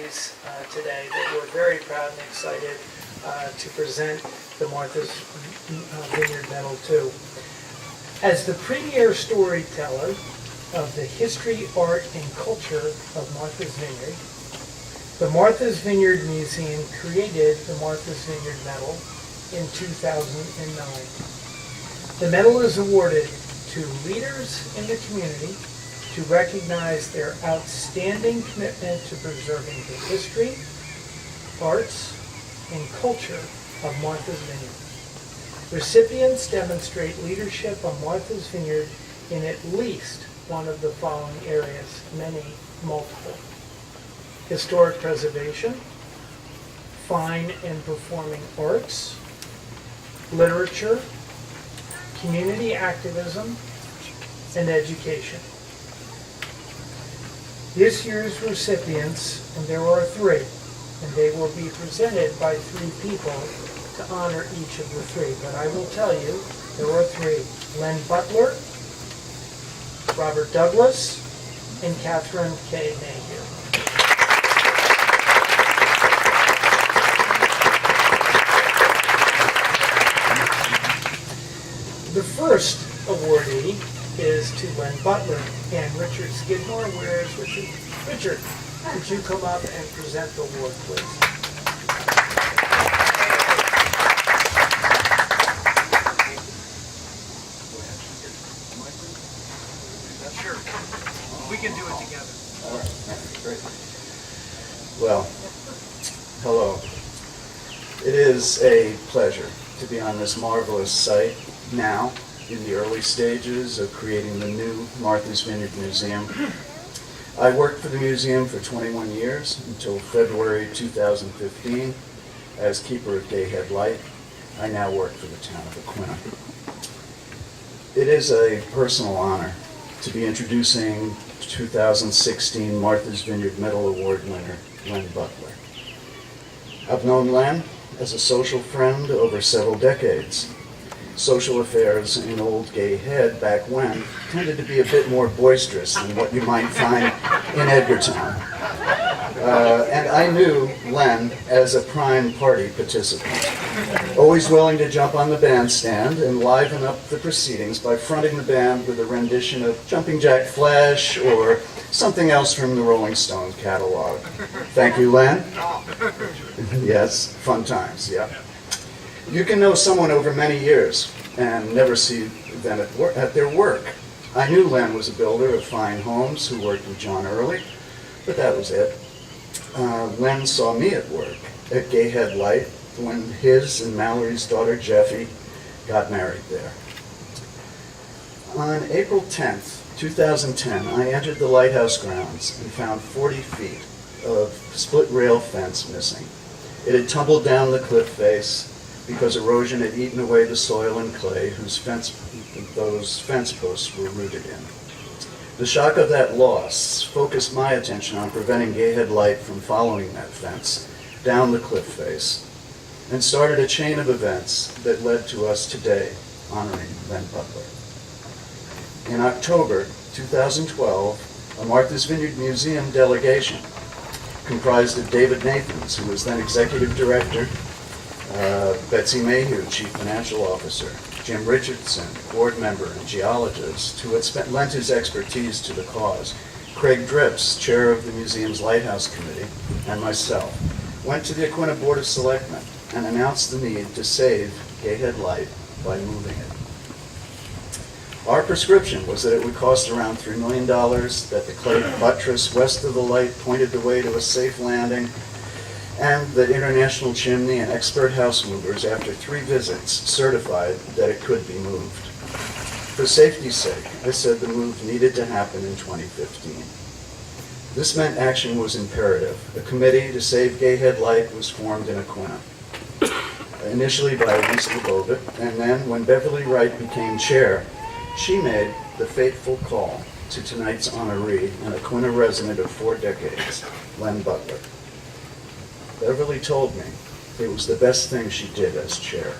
ceremonies today that we're very proud and excited to present the Martha's Vineyard Medal to. As the premier storyteller of the history, art, and culture of Martha's Vineyard, the Martha's Vineyard Museum created the Martha's Vineyard Medal in 2009. The medal is awarded to leaders in the community to recognize their outstanding commitment to preserving the history, arts, and culture of Martha's Vineyard. Recipients demonstrate leadership on Martha's Vineyard in at least one of the following areas, many multiple: historic preservation, fine and performing arts, literature, community activism, and education. This year's recipients, and there are 3, and they will be presented by 3 people to honor each of the 3. But I will tell you, there are 3. Len Butler, Robert Douglas, and Catherine K. Mayhew. The first awardee is to Len Butler, and Richard Skidmore. Where is Richard? Richard, could you come up and present the award, please? Sure. We can do it together. All right. Great. Well, hello. It is a pleasure to be on this marvelous site now, in the early stages of creating the new Martha's Vineyard Museum. I worked for the museum for 21 years until February 2015 as keeper of Gay Head Light. I now work for the town of Aquinnah. It is a personal honor to be introducing 2016 Martha's Vineyard Medal Award winner, Len Butler. I've known Len as a social friend over several decades. Social affairs in Old Gay Head back when tended to be a bit more boisterous than what you might find in Edgartown. And I knew Len as a prime party participant, always willing to jump on the bandstand and liven up the proceedings by fronting the band with a rendition of Jumping Jack Flash or something else from the Rolling Stone catalog. Thank you, Len. Yes, fun times, yeah. You can know someone over many years and never see them at their work. I knew Len was a builder of fine homes who worked with John Early, but that was it. Len saw me at work at Gay Head Light when his and Mallory's daughter Jeffy got married there. On April 10th, 2010, I entered the lighthouse grounds and found 40 feet of split rail fence missing. It had tumbled down the cliff face because erosion had eaten away the soil and clay those fence posts were rooted in. The shock of that loss focused my attention on preventing Gay Head Light from following that fence down the cliff face and started a chain of events that led to us today honoring Len Butler. In October 2012, a Martha's Vineyard Museum delegation comprised of David Nathans, who was then executive director, Betsy Mayhew, Chief Financial Officer, Jim Richardson, board member and geologist, who had lent his expertise to the cause, Craig Drips, chair of the museum's Lighthouse Committee, and myself, went to the Aquinnah Board of Selectmen and announced the need to save Gay Head Light by moving it. Our prescription was that it would cost around $3 million, that the clay buttress west of the light pointed the way to a safe landing, and that International Chimney and expert house movers, after 3 visits, certified that it could be moved. For safety's sake, I said the move needed to happen in 2015. This meant action was imperative. A committee to save Gay Head Light was formed in Aquinnah, initially by Lisa Bovitt, and then when Beverly Wright became chair, she made the fateful call to tonight's honoree, an Aquinnah resident of 4 decades, Len Butler. Beverly told me it was the best thing she did as chair.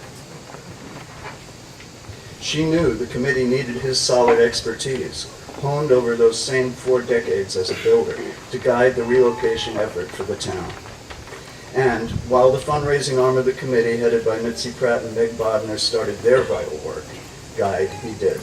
She knew the committee needed his solid expertise, honed over those same 4 decades as a builder, to guide the relocation effort for the town. And while the fundraising arm of the committee, headed by Mitzi Pratt and Meg Bodner, started their vital work, guide he did.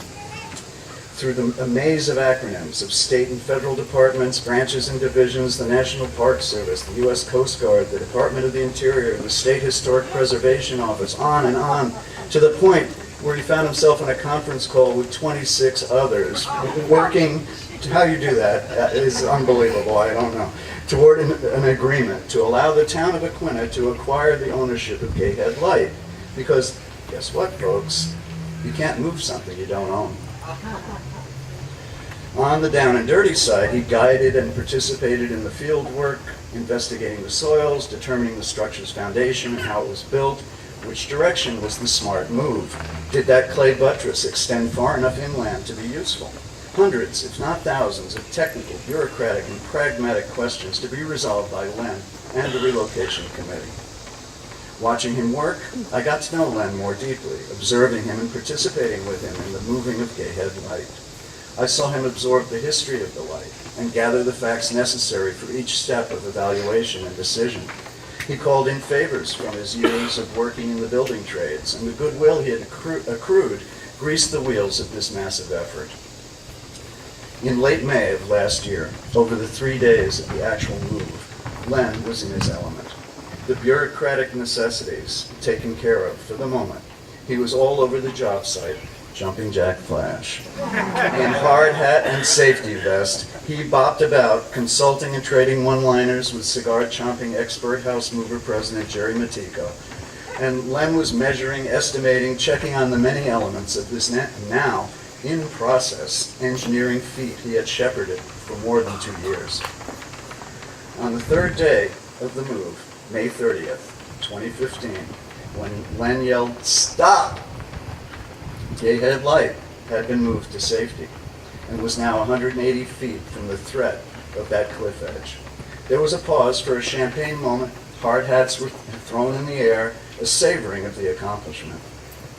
Through a maze of acronyms of state and federal departments, branches and divisions, the National Park Service, the U.S. Coast Guard, the Department of the Interior, the State Historic Preservation Office, on and on, to the point where he found himself in a conference call with 26 others, working, how you do that is unbelievable, I don't know, toward an agreement to allow the town of Aquinnah to acquire the ownership of Gay Head Light. Because, guess what, folks? You can't move something you don't own. On the down and dirty side, he guided and participated in the field work, investigating the soils, determining the structure's foundation and how it was built, which direction was the smart move. Did that clay buttress extend far enough inland to be useful? Hundreds, if not thousands, of technical, bureaucratic, and pragmatic questions to be resolved by Len and the relocation committee. Watching him work, I got to know Len more deeply, observing him and participating with him in the moving of Gay Head Light. I saw him absorb the history of the light and gather the facts necessary for each step of evaluation and decision. He called in favors from his years of working in the building trades, and the goodwill he had accrued greased the wheels of this massive effort. In late May of last year, over the 3 days of the actual move, Len was in his element. The bureaucratic necessities taken care of for the moment. He was all over the job site, jumping jack flash. In hard hat and safety vest, he bopped about, consulting and trading one-liners with cigar-chomping expert house mover President Jerry Matiko. And Len was measuring, estimating, checking on the many elements of this now in-process engineering feat he had shepherded for more than 2 years. On the third day of the move, May 30th, 2015, when Len yelled, "Stop!" Gay Head Light had been moved to safety and was now 180 feet from the threat of that cliff edge. There was a pause for a champagne moment, hard hats were thrown in the air, a savoring of the accomplishment.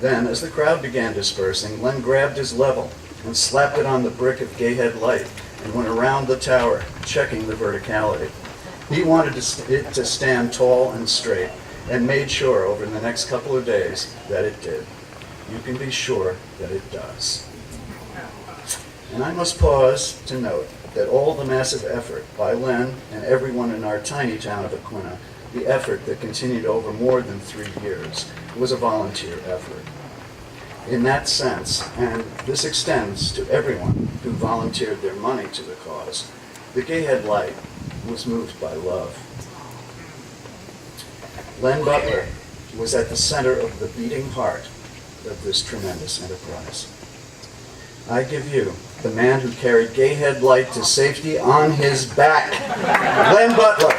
Then, as the crowd began dispersing, Len grabbed his level and slapped it on the brick of Gay Head Light and went around the tower, checking the verticality. He wanted it to stand tall and straight, and made sure over the next couple of days that it did. You can be sure that it does. And I must pause to note that all the massive effort by Len and everyone in our tiny town of Aquinnah, the effort that continued over more than 3 years, was a volunteer effort. In that sense, and this extends to everyone who volunteered their money to the cause, the Gay Head Light was moved by love. Len Butler was at the center of the beating heart of this tremendous enterprise. I give you the man who carried Gay Head Light to safety on his back, Len Butler.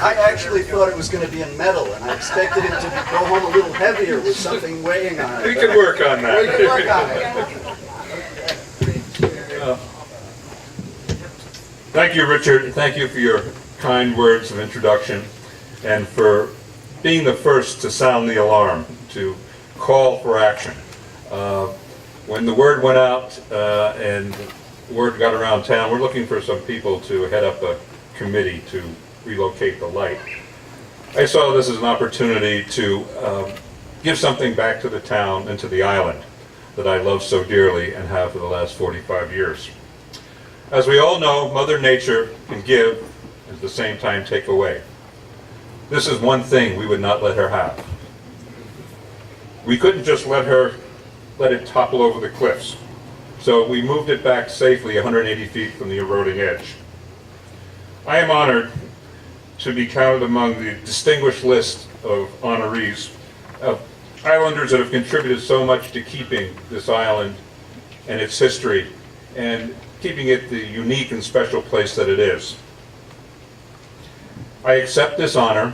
I actually thought it was going to be in metal, and I expected it to go home a little heavier with something weighing on it. We can work on that. We can work on it. Thank you, Richard. Thank you for your kind words of introduction and for being the first to sound the alarm, to call for action. When the word went out and word got around town, we're looking for some people to head up a committee to relocate the light. I saw this as an opportunity to give something back to the town and to the island that I love so dearly and have for the last 45 years. As we all know, Mother Nature can give and at the same time take away. This is one thing we would not let her have. We couldn't just let it topple over the cliffs. So we moved it back safely 180 feet from the eroding edge. I am honored to be counted among the distinguished list of honorees of islanders that have contributed so much to keeping this island and its history and keeping it the unique and special place that it is. I accept this honor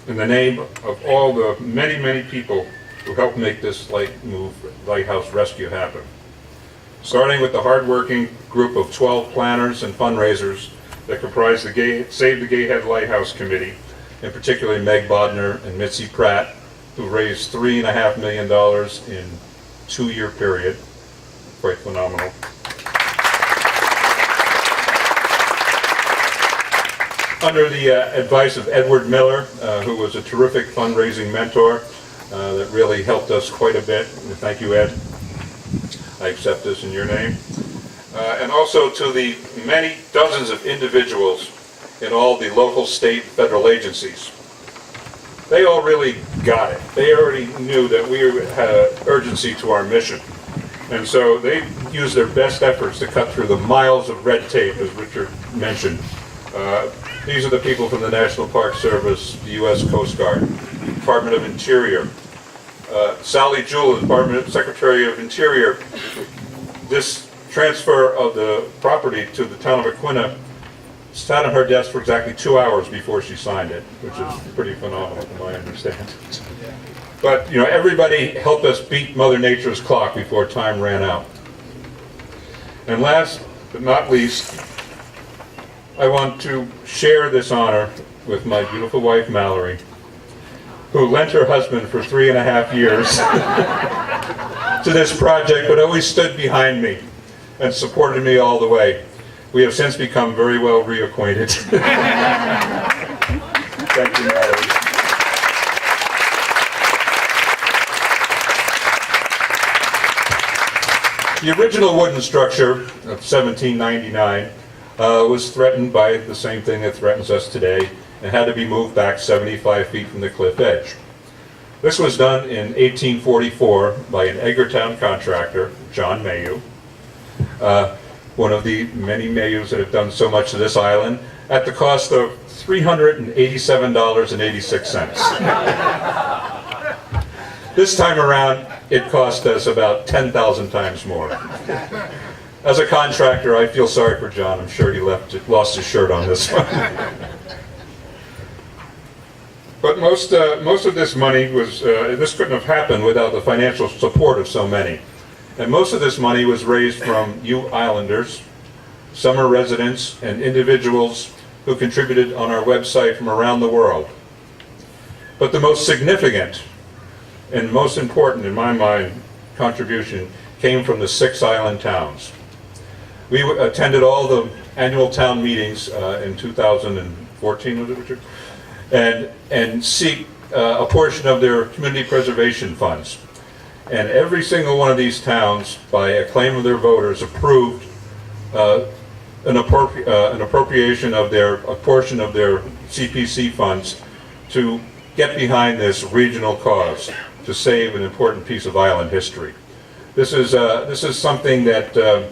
in the name of all the many, many people who helped make this lighthouse rescue happen. starting with the hardworking group of 12 planners and fundraisers that comprise the Save the Gay Head Lighthouse Committee, and particularly Meg Bodner and Mitzi Pratt, who raised $3.5 million in a 2-year period. Quite phenomenal. Under the advice of Edward Miller, who was a terrific fundraising mentor that really helped us quite a bit. Thank you, Ed. I accept this in your name. And also to the many dozens of individuals in all the local, state, and federal agencies. They all really got it. They already knew that we had urgency to our mission. And so they used their best efforts to cut through the miles of red tape, as Richard mentioned. These are the people from the National Park Service, the U.S. Coast Guard, Department of Interior. Sally Jewell, Department Secretary of Interior. This transfer of the property to the town of Aquinnah sat on her desk for exactly 2 hours before she signed it, which is pretty phenomenal from my understanding. But, you know, everybody helped us beat Mother Nature's clock before time ran out. And last but not least, I want to share this honor with my beautiful wife, Mallory, who lent her husband for 3.5 years to this project, but always stood behind me and supported me all the way. We have since become very well reacquainted. Thank you, Mallory. The original wooden structure of 1799 was threatened by the same thing that threatens us today and had to be moved back 75 feet from the cliff edge. This was done in 1844 by an Edgartown contractor, John Mayu, one of the many Mayus that have done so much to this island, at the cost of $387.86. This time around, it cost us about 10,000 times more. As a contractor, I feel sorry for John. I'm sure he lost his shirt on this one. But most of this money was, this couldn't have happened without the financial support of so many. And most of this money was raised from you islanders, summer residents, and individuals who contributed on our website from around the world. But the most significant and most important, in my mind, contribution came from the 6 island towns. We attended all the annual town meetings in 2014, was it, Richard? And seek a portion of their community preservation funds. And every single one of these towns, by acclaim of their voters, approved an appropriation of a portion of their CPC funds to get behind this regional cause to save an important piece of island history. This is something that the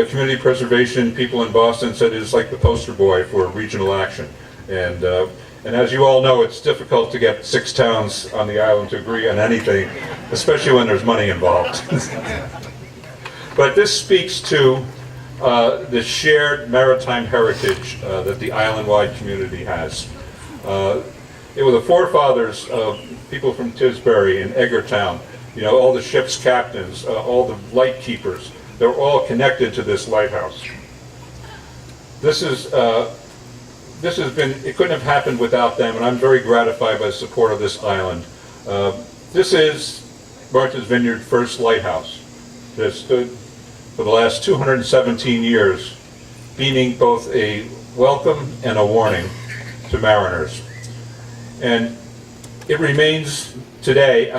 community preservation people in Boston said is like the poster boy for regional action. And as you all know, it's difficult to get 6 towns on the island to agree on anything, especially when there's money involved. But this speaks to the shared maritime heritage that the island-wide community has. It was the forefathers of people from Tisbury and Edgartown, you know, all the ship's captains, all the light keepers. They're all connected to this lighthouse. This has been, it couldn't have happened without them, and I'm very gratified by the support of this island. This is Martha's Vineyard first lighthouse. It has stood for the last 217 years, beaming both a welcome and a warning to mariners. And it remains today,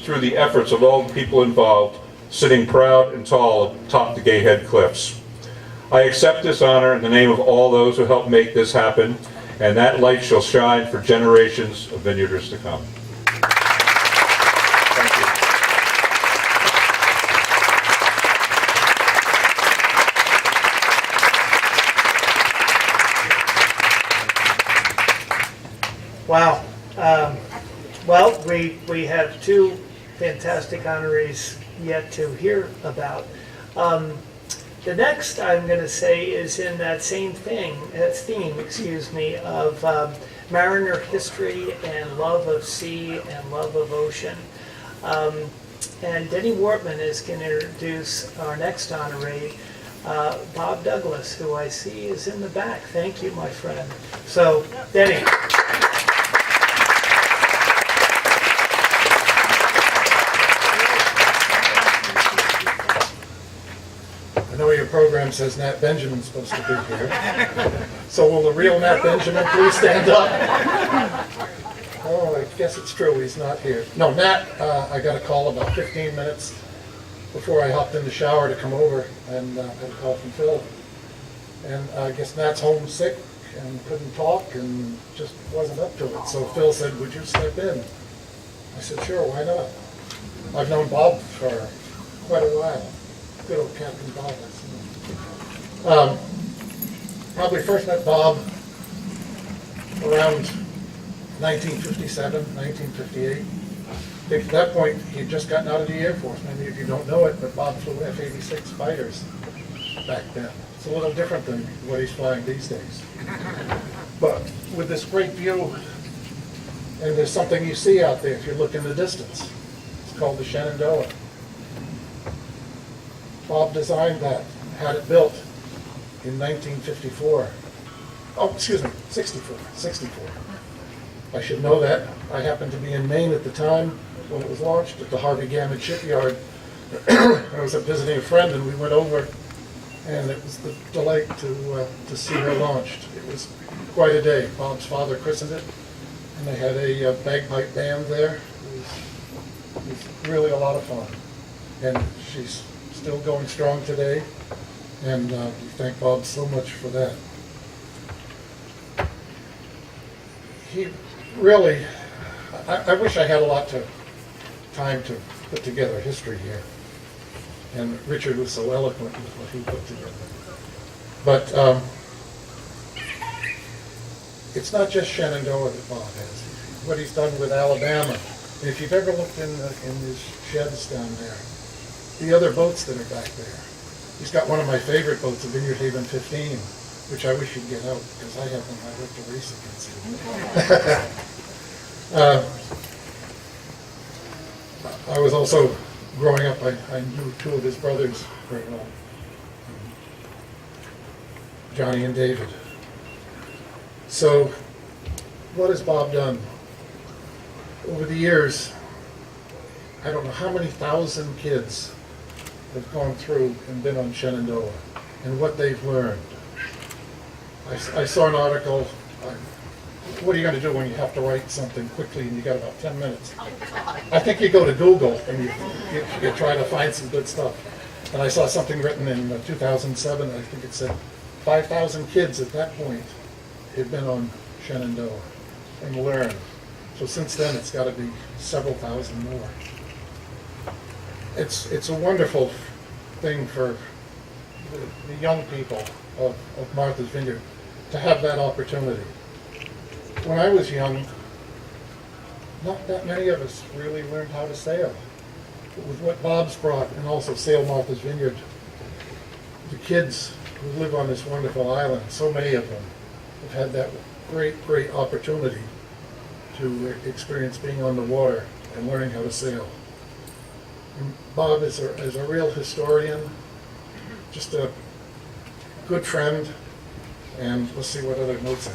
through the efforts of all the people involved, sitting proud and tall atop the Gay Head Cliffs. I accept this honor in the name of all those who helped make this happen, and that light shall shine for generations of vineyarders to come. Thank you. Wow. Well, we have 2 fantastic honorees yet to hear about. The next I'm going to say is in that same theme, of mariner history and love of sea and love of ocean. And Denny Wortman is going to introduce our next honoree, Bob Douglas, who I see is in the back. Thank you, my friend. So, Denny. I know your program says Nat Benjamin's supposed to be here. So will the real Nat Benjamin please stand up? Oh, I guess it's true, he's not here. No, Nat, I got a call about 15 minutes before I hopped in the shower to come over, and I had a call from Phil. And I guess Nat's homesick and couldn't talk and just wasn't up to it. So Phil said, would you step in? I said, sure, why not? I've known Bob for quite a while. Good old Captain Bob. Probably first met Bob around 1957, 1958. I think at that point he'd just gotten out of the Air Force. Many of you don't know it, but Bob flew F-86 fighters back then. It's a little different than what he's flying these days. But with this great view, and there's something you see out there if you look in the distance. It's called the Shenandoah. Bob designed that, had it built in 1954. Oh, excuse me, 64. I should know that. I happened to be in Maine at the time when it was launched at the Harvey Gammon Shipyard. I was visiting a friend and we went over, and it was the delight to see her launched. It was quite a day. Bob's father christened it, and they had a bagpipe band there. It was really a lot of fun. And she's still going strong today, and we thank Bob so much for that. He really, I wish I had a lot of time to put together history here, and Richard was so eloquent with what he put together. But it's not just Shenandoah that Bob has. What he's done with Alabama, and if you've ever looked in his sheds down there, the other boats that are back there. He's got one of my favorite boats, a Vineyard Haven 15, which I wish he'd get out because I have one I'd like to race against him. I was also, growing up, I knew two of his brothers very well, Johnny and David. So, what has Bob done? Over the years, I don't know how many thousand kids have gone through and been on Shenandoah and what they've learned. I saw an article, what are you going to do when you have to write something quickly and you got about 10 minutes? I think you go to Google and you try to find some good stuff. And I saw something written in 2007, I think it said 5,000 kids at that point had been on Shenandoah and learned. So since then it's got to be several thousand more. It's a wonderful thing for the young people of Martha's Vineyard to have that opportunity. When I was young, not that many of us really learned how to sail. But with what Bob's brought, and also Sail Martha's Vineyard, the kids who live on this wonderful island, so many of them have had that great opportunity to experience being on the water and learning how to sail. And Bob is a real historian, just a good friend, and let's see what other notes I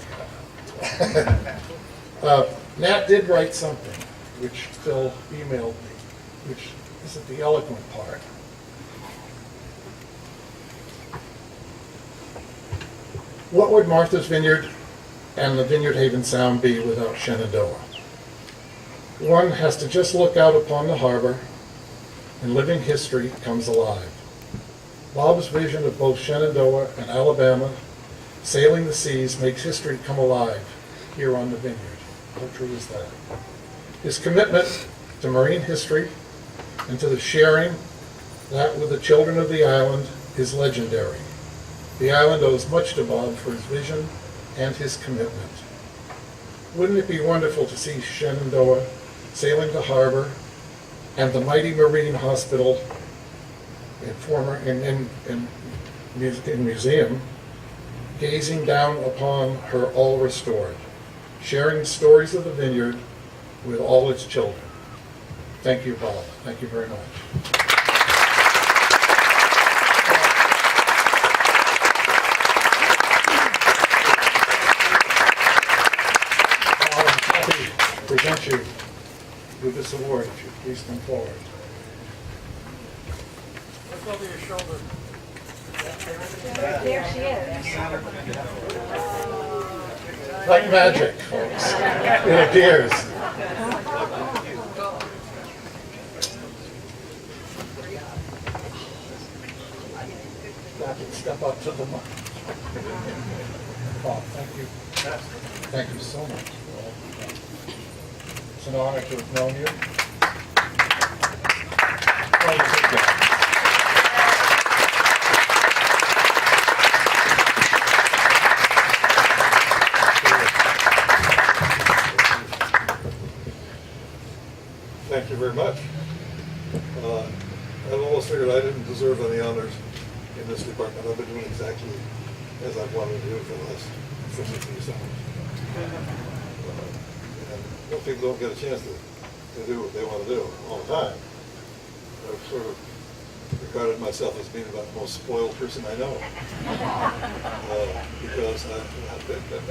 got. Nat did write something, which Phil emailed me, which isn't the eloquent part. What would Martha's Vineyard and the Vineyard Haven Sound be without Shenandoah? One has to just look out upon the harbor, and living history comes alive. Bob's vision of both Shenandoah and Alabama sailing the seas makes history come alive here on the vineyard. How true is that? His commitment to marine history and to the sharing that with the children of the island is legendary. The island owes much to Bob for his vision and his commitment. Wouldn't it be wonderful to see Shenandoah sailing the harbor and the mighty Marine Hospital in museum, gazing down upon her all restored, sharing the stories of the vineyard with all its children. Thank you, Paul. Thank you very much. I'm happy to present you with this award. If you please come forward. Look over your shoulder. There she is. Like magic, folks. It appears. Step up to the mic. Paul, thank you. Thank you so much for all you've done. It's an honor to have known you. Thank you very much. I almost figured I didn't deserve any honors in this department. I've been doing exactly as I've wanted to do for the last 53 summers. And most people don't get a chance to do what they want to do all the time. I've sort of regarded myself as being about the most spoiled person I know. Because I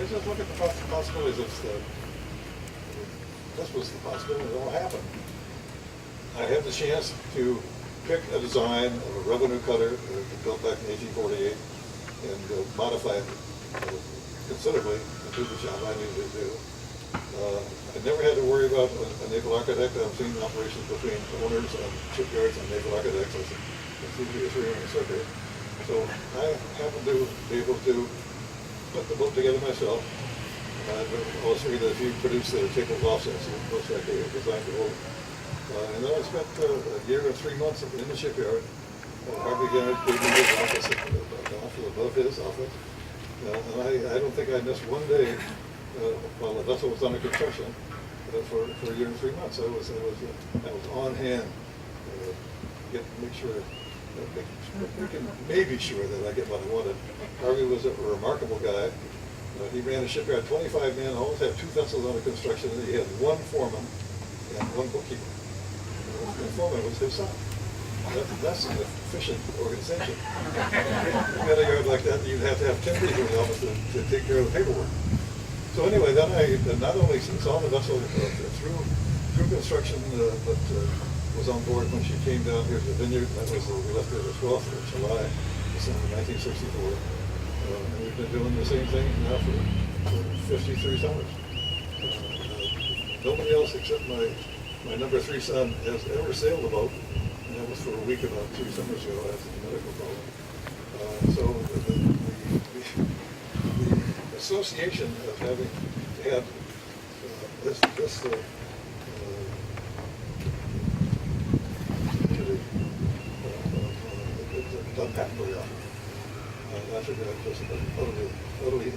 just look at the possibilities of this was the possibility that all happened. I had the chance to pick a design of a revenue cutter built back in 1848 and modify it considerably to do the job I needed to do. I never had to worry about a naval architect. I've seen operations between owners and shipyards and naval architects. It seems to be a three-ring circuit. So I happened to be able to put the boat together myself. I always figured that if you produce the takeoff offsets, it looks like a design to hold. And then I spent a year and 3 months in the shipyard. Harvey Gennett gave me his office above his office. And I don't think I missed one day while the vessel was under construction for a year and 3 months. I was on hand, make sure maybe sure that I get what I wanted. Harvey was a remarkable guy. He ran a shipyard, 25 men, always had 2 vessels under construction, and he had 1 foreman and 1 bookkeeper. The foreman was his son. That's an efficient organization. If you had a yard like that, you'd have to have 10 people in the office to take care of the paperwork. So anyway, then I not only saw the vessel through construction, but was on board when she came down here to the vineyard. That was we left there the 12th of July, December 1964. And we've been doing the same thing now for 53 summers. Nobody else except my number 3 son has ever sailed a boat, and that was for a week about 2 summers ago after the medical problem. So the association of having had this done that very often. I think I'm just utterly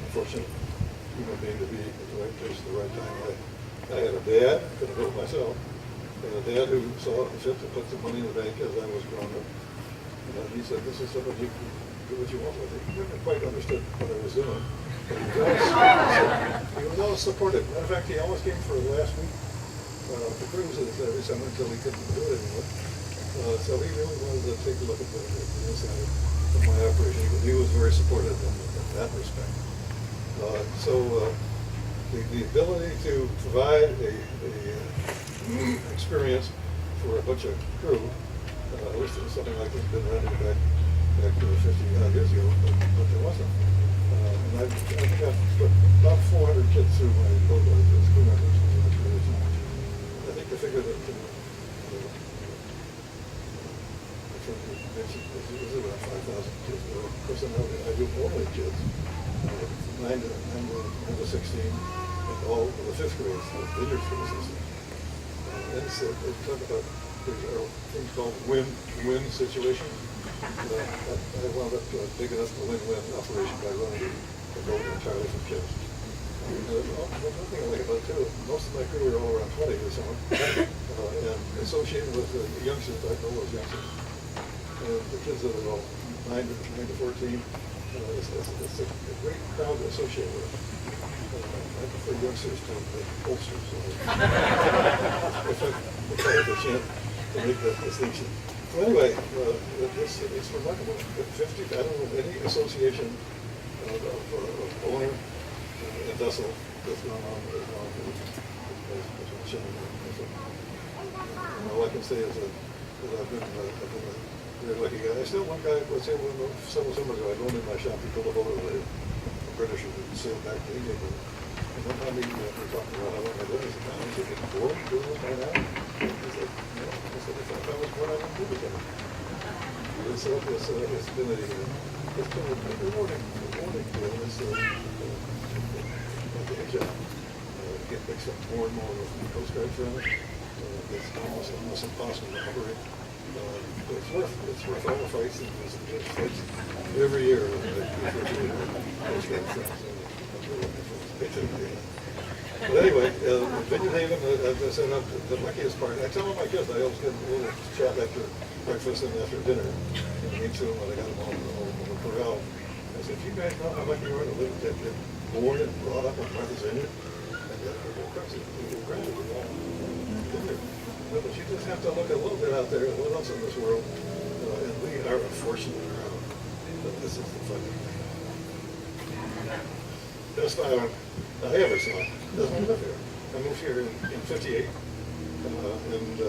unfortunate human being to be at the right place at the right time. I had a dad, could have built myself, and a dad who saw it fit to put some money in the bank as I was growing up. And he said, this is something you can do what you want with it. He never quite understood what I was doing. But he was always supportive. Matter of fact, he always came for the last week to cruises every summer until he couldn't do it anymore. So he really wanted to take a look at the inside of my operation. He was very supportive in that respect. The ability to provide a experience for a bunch of crew, I wish there was something like this been rented back 50 years ago, but there wasn't. And I think I've put about 400 kids through my boat as crew members. I think the figure that it was about 5,000 kids. Of course, I do only kids, 9 to 16, and all of the 5th grades, the vineyard school system. And they talk about things called win-win situations. I wound up big enough to win-win operation by running the boat entirely for kids. One thing I like about it too, most of my crew were all around 20 this summer, and associated with the youngsters, I know those youngsters. The kids that are all 9 to 14, It's a great crowd to associate with. I prefer youngsters to the oldsters. If I have the chance to make that distinction. So anyway, it's remarkable. 50, I don't know of any association of owner and vessel that's gone on as long as shipping. All I can say is that I've been a very lucky guy. I still one guy, let's say several summers ago, I loaned in my shop, he pulled a boat over there, a Britisher who sailed back to England. And one time we were talking about how long I lived. I said, "Man, you get bored doing this by now?" He said, "No." I said, "If I was bored, I wouldn't do it again." And so it's been a rewarding deal. It's like a job. Get mixed up more and more with the Coast Guard from it. It's almost impossible to operate. It's worth all the fights and fights every year. But anyway, Vineyard Haven, as I said, the luckiest part. I tell all my kids, I always get a little chat after breakfast and after dinner. And I meet to them when I got them home in the corral. I said, "You guys know how lucky you are to live, get born and brought up on Martha's Vineyard?" And they're crazy. They're granted it all. But you just have to look a little bit out there at what else in this world. And we are a fortunate crowd. But this is the funny thing. Best island I ever saw. Doesn't live here. I moved here in '58. And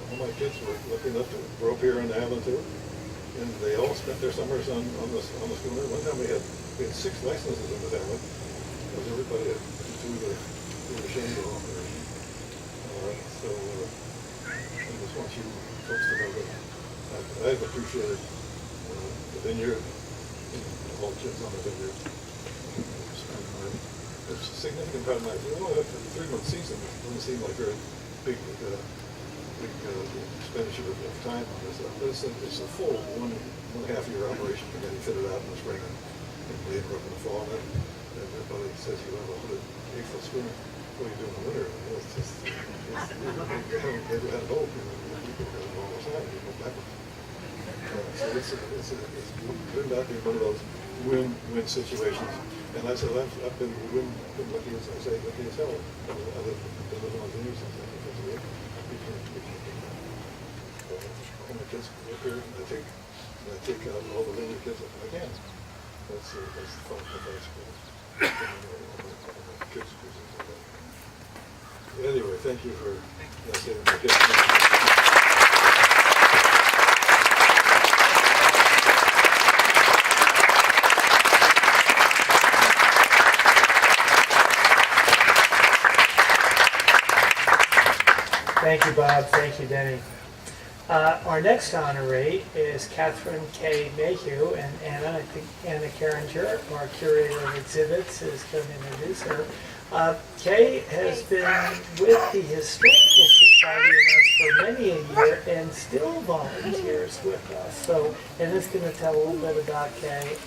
all my kids were lucky enough to grow up here on the island too. And they all spent their summers on the schooner. One time we had 6 licenses on the island. Because everybody had through the shame of operation. So I just want you folks to know that I've appreciated the vineyard and all the kids on the vineyard. It's a significant part of my life. You know, a 3-month season doesn't seem like very big expenditure of time on this. It's a full one and a half year operation to getting fitted out in the spring and labor up in the fall. And everybody says you have a 108-foot schooner. What do you do in the winter? Well, it's just, you haven't never had a boat. You can have all the time. You go backwards. So it's turned out to be one of those win-win situations. And I said, I've been lucky as I say, lucky as hell. I've been living on vineyards since 1958. All my kids up here, and I take out all the vineyard kids if I can. That's the fun of high school. Kids cruises like that. Anyway, thank you for saying my kids. Thank you, Bob. Thank you, Denny. Our next honoree is Catherine K. Mayhew, and Anna, I think Anna Carringer, our curator of exhibits, is going to introduce her. Kay has been with the Historical Society with us for many a year and still volunteers with us. So Anna's going to tell a little bit about Kay.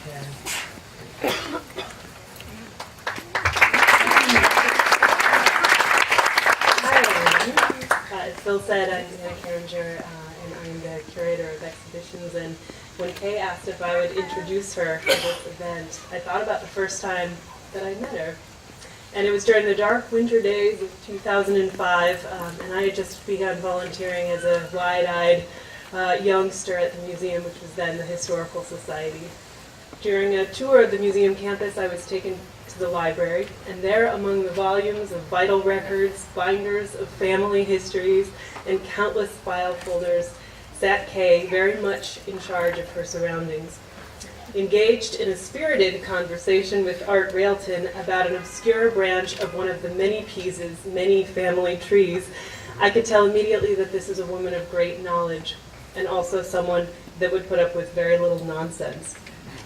As Phil said, I'm Anna Carringer, and I'm the curator of exhibitions. And when Kay asked if I would introduce her for this event, I thought about the first time that I met her. And it was during the dark winter days of 2005, and I had just begun volunteering as a wide-eyed youngster at the museum, which was then the Historical Society. During a tour of the museum campus, I was taken to the library, and there, among the volumes of vital records, binders of family histories, and countless file folders, sat Kay, very much in charge of her surroundings. Engaged in a spirited conversation with Art Railton about an obscure branch of one of the many Pease's many family trees, I could tell immediately that this is a woman of great knowledge, and also someone that would put up with very little nonsense.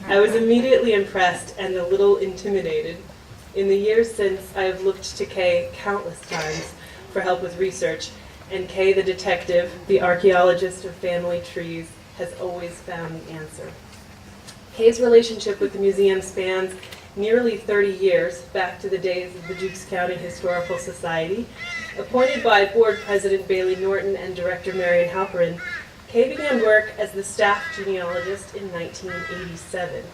I was immediately impressed and a little intimidated. In the years since, I have looked to Kay countless times for help with research, and Kay, the detective, the archaeologist of family trees, has always found the answer. Kay's relationship with the museum spans nearly 30 years, back to the days of the Dukes County Historical Society. Appointed by board president Bailey Norton and director Marion Halperin, Kay began work as the staff genealogist in 1987.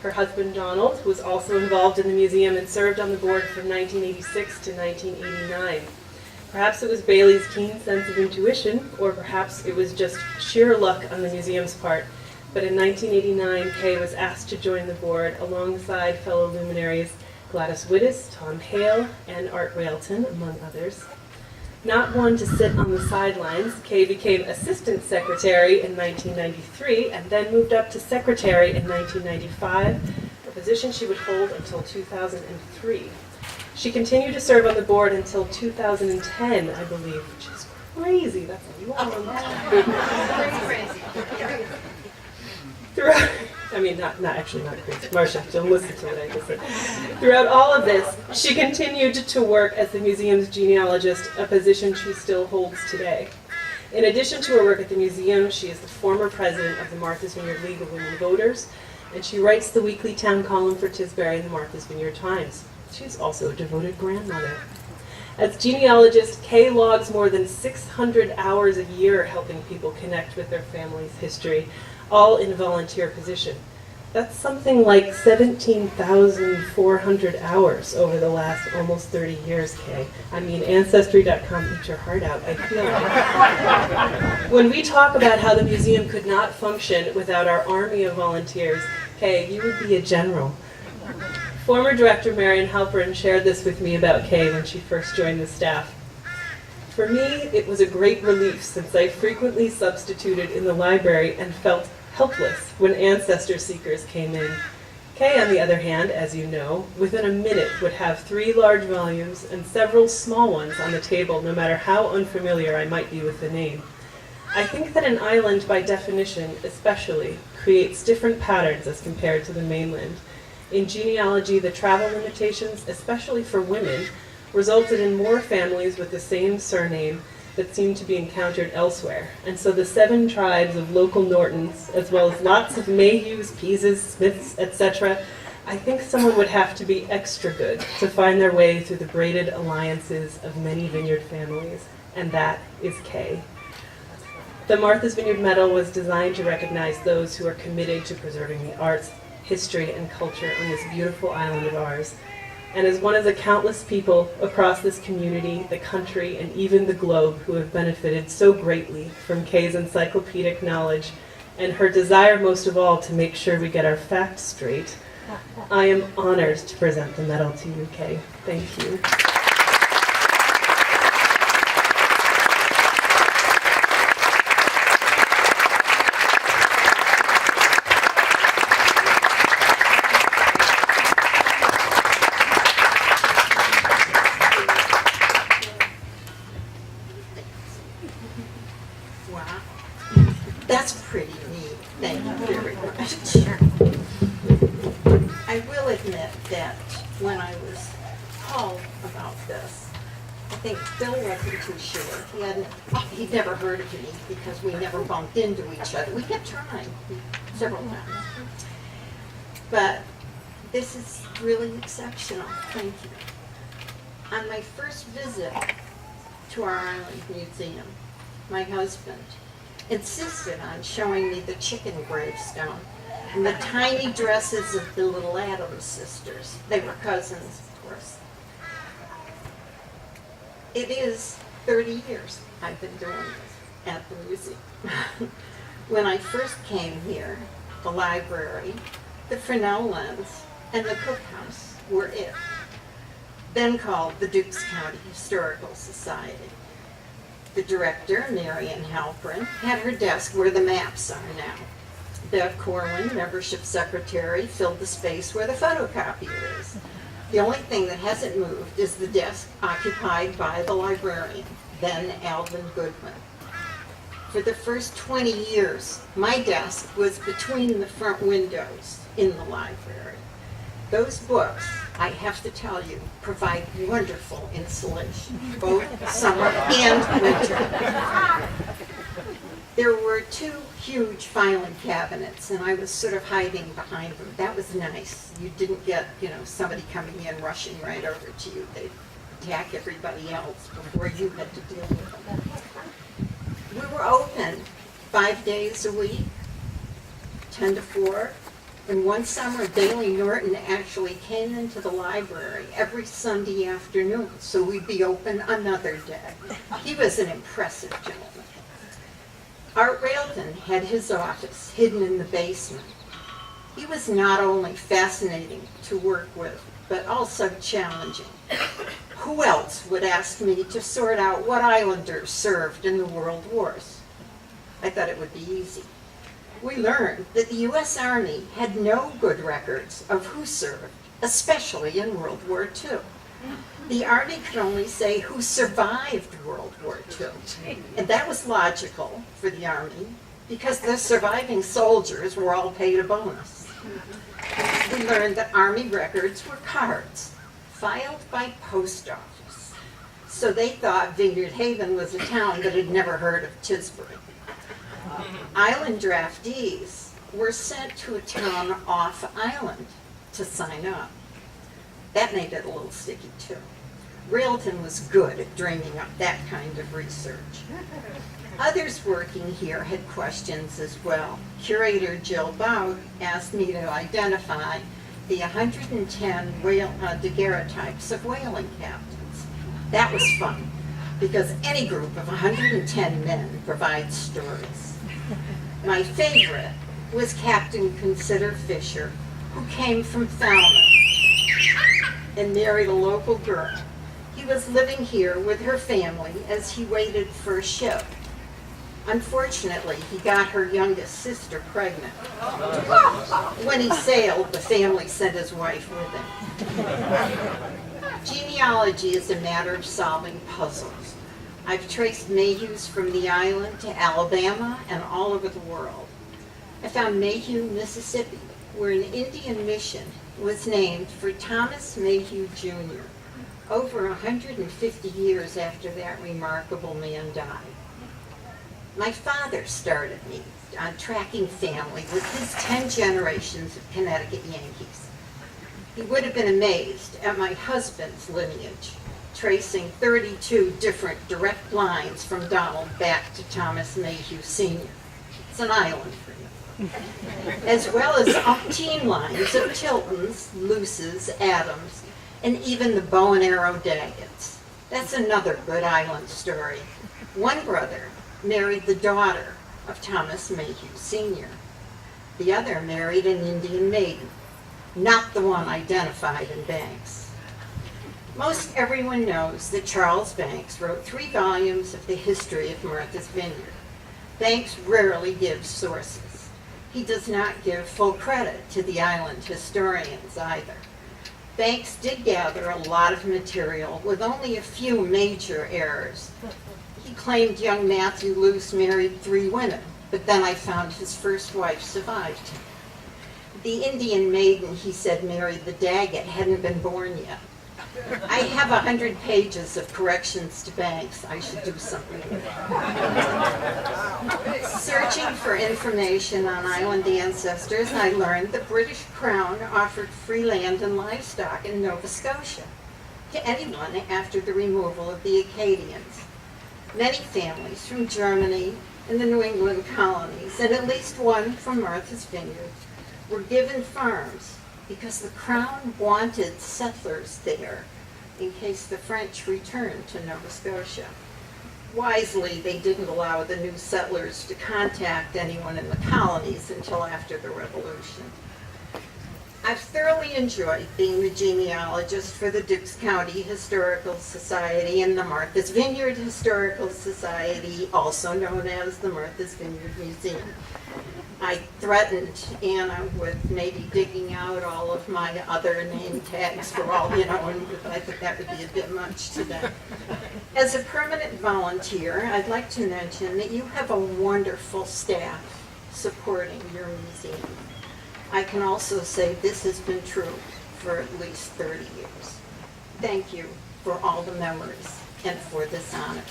Her husband, Donald, was also involved in the museum and served on the board from 1986 to 1989. Perhaps it was Bailey's keen sense of intuition, or perhaps it was just sheer luck on the museum's part. But in 1989, Kay was asked to join the board alongside fellow luminaries Gladys Wittes, Tom Hale, and Art Railton, among others. Not one to sit on the sidelines, Kay became assistant secretary in 1993 and then moved up to secretary in 1995, a position she would hold until 2003. She continued to serve on the board until 2010, I believe, which is crazy. That's a long time. Throughout, not crazy. Marcia, don't listen to what I just said. Throughout all of this, she continued to work as the museum's genealogist, a position she still holds today. In addition to her work at the museum, she is the former president of the Martha's Vineyard League of Women Voters, and she writes the weekly town column for Tisbury in the Martha's Vineyard Times. She's also a devoted grandmother. As genealogist, Kay logs more than 600 hours a year helping people connect with their family's history, all in a volunteer position. That's something like 17,400 hours over the last almost 30 years, Kay. I mean, Ancestry.com eat your heart out, I feel like. When we talk about how the museum could not function without our army of volunteers, Kay, you would be a general. Former director Marion Halperin shared this with me about Kay when she first joined the staff. For me, it was a great relief since I frequently substituted in the library and felt helpless when ancestor seekers came in. Kay, on the other hand, as you know, within a minute would have 3 large volumes and several small ones on the table, no matter how unfamiliar I might be with the name. I think that an island, by definition, especially, creates different patterns as compared to the mainland. In genealogy, the travel limitations, especially for women, resulted in more families with the same surname that seem to be encountered elsewhere. And so the 7 tribes of local Nortons, as well as lots of Mayhews, Peases, Smiths, etc., I think someone would have to be extra good to find their way through the braided alliances of many vineyard families, and that is Kay. The Martha's Vineyard Medal was designed to recognize those who are committed to preserving the arts, history, and culture on this beautiful island of ours. And as one of the countless people across this community, the country, and even the globe who have benefited so greatly from Kay's encyclopedic knowledge and her desire most of all to make sure we get our facts straight, I am honored to present the medal to you, Kay. Thank you. Wow, that's pretty neat. Thank you very much. I will admit that when I was called about this, I think Bill wasn't too sure. He'd never heard of me because we never bumped into each other. We kept trying several times. But this is really exceptional. Thank you. On my first visit to our island museum, my husband insisted on showing me the chicken gravestone and the tiny dresses of the little Adams sisters. They were cousins, of course. It is 30 years I've been doing this at the museum. When I first came here, the library, the Fresnel lens, and the cookhouse were it, then called the Dukes County Historical Society. The director, Marion Halperin, had her desk where the maps are now. Bev Corwin, membership secretary, filled the space where the photocopier is. The only thing that hasn't moved is the desk occupied by the librarian, then Alvin Goodman. For the first 20 years, my desk was between the front windows in the library. Those books, I have to tell you, provide wonderful insulation, both summer and winter. There were 2 huge filing cabinets, and I was sort of hiding behind them. That was nice. You didn't get, somebody coming in rushing right over to you. They'd attack everybody else before you had to deal with them. We were open 5 days a week, 10 to 4, And one summer, Bailey Norton actually came into the library every Sunday afternoon, so we'd be open another day. He was an impressive gentleman. Art Railton had his office hidden in the basement. He was not only fascinating to work with, but also challenging. Who else would ask me to sort out what islanders served in the World Wars? I thought it would be easy. We learned that the U.S. Army had no good records of who served, especially in World War II. The Army could only say who survived World War II. And that was logical for the Army because the surviving soldiers were all paid a bonus. We learned that Army records were cards filed by post office. So they thought Vineyard Haven was a town that had never heard of Tisbury. Island draftees were sent to a town off island to sign up. That made it a little sticky too. Railton was good at dreaming up that kind of research. Others working here had questions as well. Curator Jill Bout asked me to identify the 110 daguerreotypes of whaling captains. That was fun, because any group of 110 men provides stories. My favorite was Captain Consider Fisher, who came from Falmouth and married a local girl. He was living here with her family as he waited for a ship. Unfortunately, he got her youngest sister pregnant. When he sailed, the family sent his wife with him. Genealogy is a matter of solving puzzles. I've traced Mayhews from the island to Alabama and all over the world. I found Mayhew, Mississippi, where an Indian mission was named for Thomas Mayhew Jr. over 150 years after that remarkable man died. My father started me on tracking family with his 10 generations of Connecticut Yankees. He would have been amazed at my husband's lineage, tracing 32 different direct lines from Donald back to Thomas Mayhew Sr. It's an island for you. As well as umpteen lines of Tiltons, Luces, Adams, and even the bow and arrow Daggets. That's another good island story. One brother married the daughter of Thomas Mayhew Sr. The other married an Indian maiden, not the one identified in Banks. Most everyone knows that Charles Banks wrote 3 volumes of the history of Martha's Vineyard. Banks rarely gives sources. He does not give full credit to the island historians either. Banks did gather a lot of material with only a few major errors. He claimed young Matthew Luce married 3 women, but then I found his first wife survived him. The Indian maiden he said married the Daggett hadn't been born yet. I have 100 pages of corrections to Banks. I should do something with it. Searching for information on island ancestors, I learned the British Crown offered free land and livestock in Nova Scotia to anyone after the removal of the Acadians. Many families from Germany and the New England colonies, and at least one from Martha's Vineyard, were given farms because the Crown wanted settlers there in case the French returned to Nova Scotia. Wisely, they didn't allow the new settlers to contact anyone in the colonies until after the Revolution. I've thoroughly enjoyed being the genealogist for the Dukes County Historical Society and the Martha's Vineyard Historical Society, also known as the Martha's Vineyard Museum. I threatened Anna with maybe digging out all of my other name tags for all, and I thought that would be a bit much today. As a permanent volunteer, I'd like to mention that you have a wonderful staff supporting your museum. I can also say this has been true for at least 30 years. Thank you for all the memories and for this honor.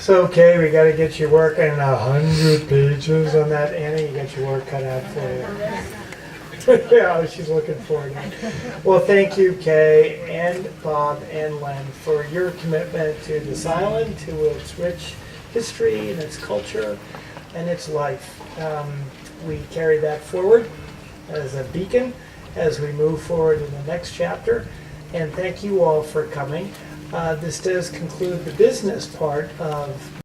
So, Kay, we gotta get you working 100 pages on that, Annie. You got your work cut out for you. Yeah, she's looking forward to it. Well, thank you, Kay, and Bob, and Len, for your commitment to this island, to its rich history and its culture and its life. We carry that forward as a beacon as we move forward in the next chapter. And thank you all for coming. This does conclude the business part of